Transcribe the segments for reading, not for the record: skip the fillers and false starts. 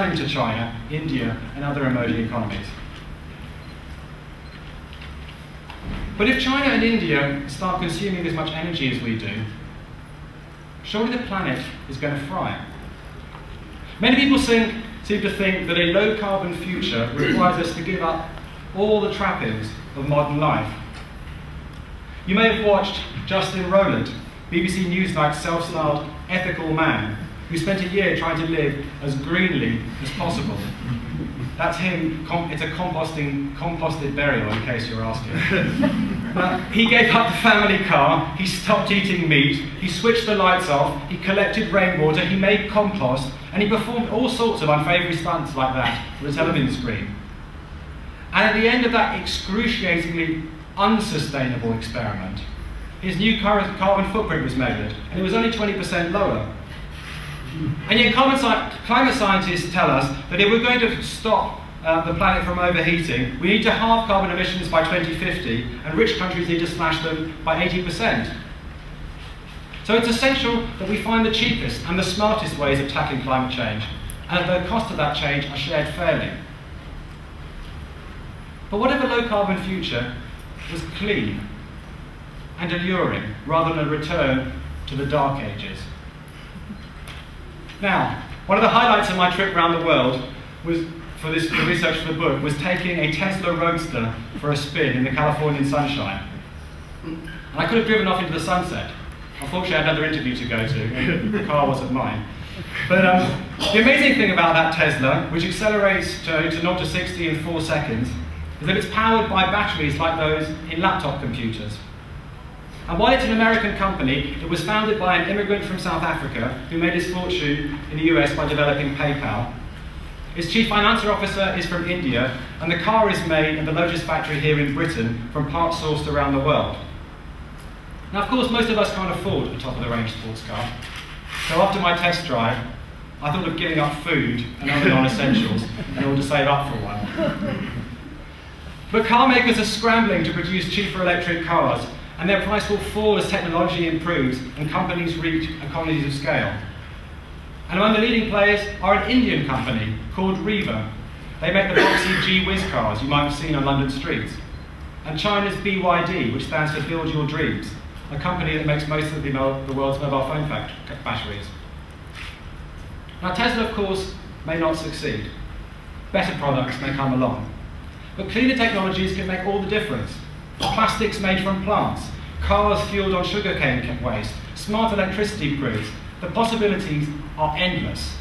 to China, India, and other emerging economies. But if China and India start consuming as much energy as we do, surely the planet is going to fry. Many people seem to think that a low-carbon future requires us to give up all the trappings of modern life. You may have watched Justin Rowland, BBC Newsnight's self-styled ethical man, who spent a year trying to live as greenly as possible. That's him. It's a composted burial, in case you're asking. He gave up the family car, he stopped eating meat, he switched the lights off, he collected rainwater, he made compost, and he performed all sorts of unsavoury stunts like that for the television screen. And at the end of that excruciatingly unsustainable experiment, his new carbon footprint was measured, and it was only 20% lower. And yet climate scientists tell us that if we're going to stop the planet from overheating, we need to halve carbon emissions by 2050, and rich countries need to slash them by 80%. So it's essential that we find the cheapest and the smartest ways of tackling climate change, and that the costs of that change are shared fairly. But what if a low-carbon future was clean and alluring, rather than a return to the dark ages? Now, one of the highlights of my trip around the world was, for research for the book, was taking a Tesla Roadster for a spin in the Californian sunshine. And I could have driven off into the sunset. Unfortunately, I had another interview to go to, and the car wasn't mine. But the amazing thing about that Tesla, which accelerates to 0 to 60 in 4 seconds, is that it's powered by batteries like those in laptop computers. And while it's an American company, it was founded by an immigrant from South Africa who made his fortune in the US by developing PayPal. Its chief financial officer is from India, and the car is made in the Lotus factory here in Britain from parts sourced around the world. Now, of course, most of us can't afford a top-of-the-range sports car. So after my test drive, I thought of giving up food and other non-essentials in order to save up for one. But car makers are scrambling to produce cheaper electric cars, and their price will fall as technology improves and companies reach economies of scale. And among the leading players are an Indian company called Riva. They make the boxy G-Whiz cars you might have seen on London streets. And China's BYD, which stands for Build Your Dreams, a company that makes most of the world's mobile phone batteries. Now, Tesla, of course, may not succeed. Better products may come along. But cleaner technologies can make all the difference. Plastics made from plants, cars fueled on sugarcane waste, smart electricity grids. The possibilities are endless.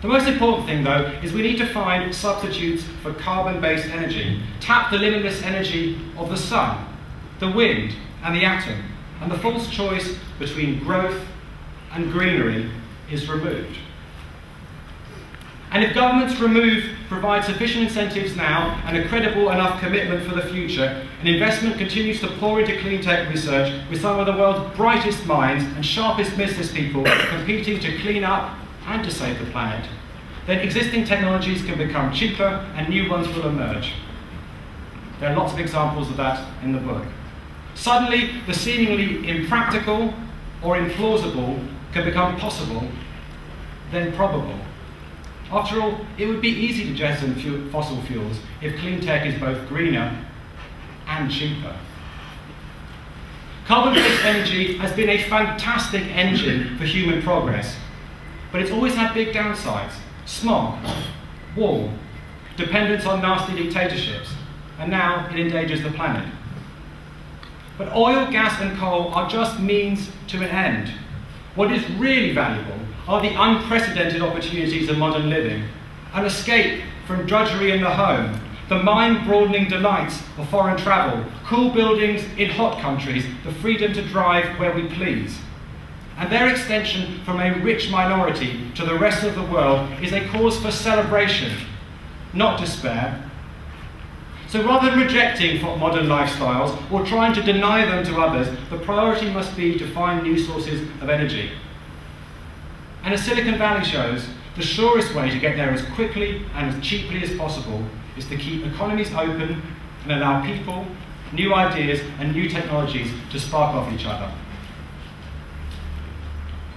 The most important thing, though, is we need to find substitutes for carbon-based energy, tap the limitless energy of the sun, the wind, and the atom, and the false choice between growth and greenery is removed. And if governments provide sufficient incentives now and a credible enough commitment for the future, and investment continues to pour into clean tech research with some of the world's brightest minds and sharpest business people competing to clean up and to save the planet, then existing technologies can become cheaper and new ones will emerge. There are lots of examples of that in the book. Suddenly, the seemingly impractical or implausible can become possible, then probable. After all, it would be easy to jettison fossil fuels if clean tech is both greener and cheaper. Carbon-based energy has been a fantastic engine for human progress, but it's always had big downsides: smog, war, dependence on nasty dictatorships, and now it endangers the planet. But oil, gas, and coal are just means to an end. What is really valuable are the unprecedented opportunities of modern living, an escape from drudgery in the home, the mind-broadening delights of foreign travel, cool buildings in hot countries, the freedom to drive where we please. And their extension from a rich minority to the rest of the world is a cause for celebration, not despair. So rather than rejecting modern lifestyles or trying to deny them to others, the priority must be to find new sources of energy. And as Silicon Valley shows, the surest way to get there as quickly and as cheaply as possible is to keep economies open and allow people, new ideas and new technologies to spark off each other.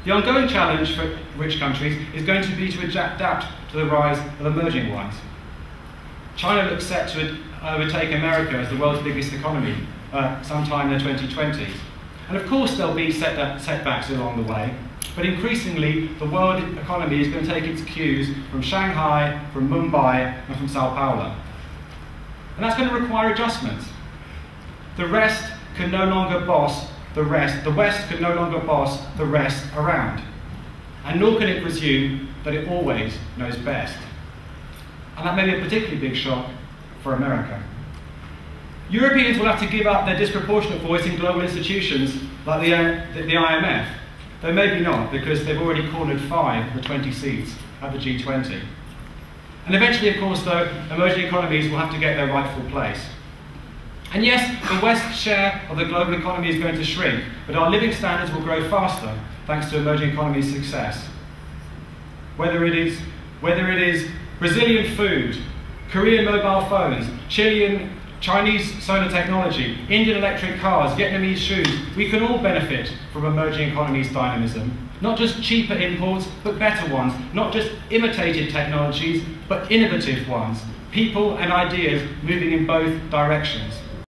The ongoing challenge for rich countries is going to be to adapt to the rise of emerging ones. China looks set to overtake America as the world's biggest economy sometime in the 2020s. And of course there'll be setbacks along the way, but increasingly the world economy is going to take its cues from Shanghai, from Mumbai, and from Sao Paulo. And that's going to require adjustments. The rest can no longer boss the rest. The West can no longer boss the rest around. And nor can it presume that it always knows best. And that may be a particularly big shock for America. Europeans will have to give up their disproportionate voice in global institutions like the IMF, though maybe not, because they've already cornered 5 of the 20 seats at the G20. And eventually, of course, though, emerging economies will have to get their rightful place. And yes, the West's share of the global economy is going to shrink, but our living standards will grow faster thanks to emerging economies' success. Whether it is Brazilian food, Korean mobile phones, Chinese solar technology, Indian electric cars, Vietnamese shoes, we can all benefit from emerging economies' dynamism. Not just cheaper imports, but better ones. Not just imitated technologies, but innovative ones. People and ideas moving in both directions.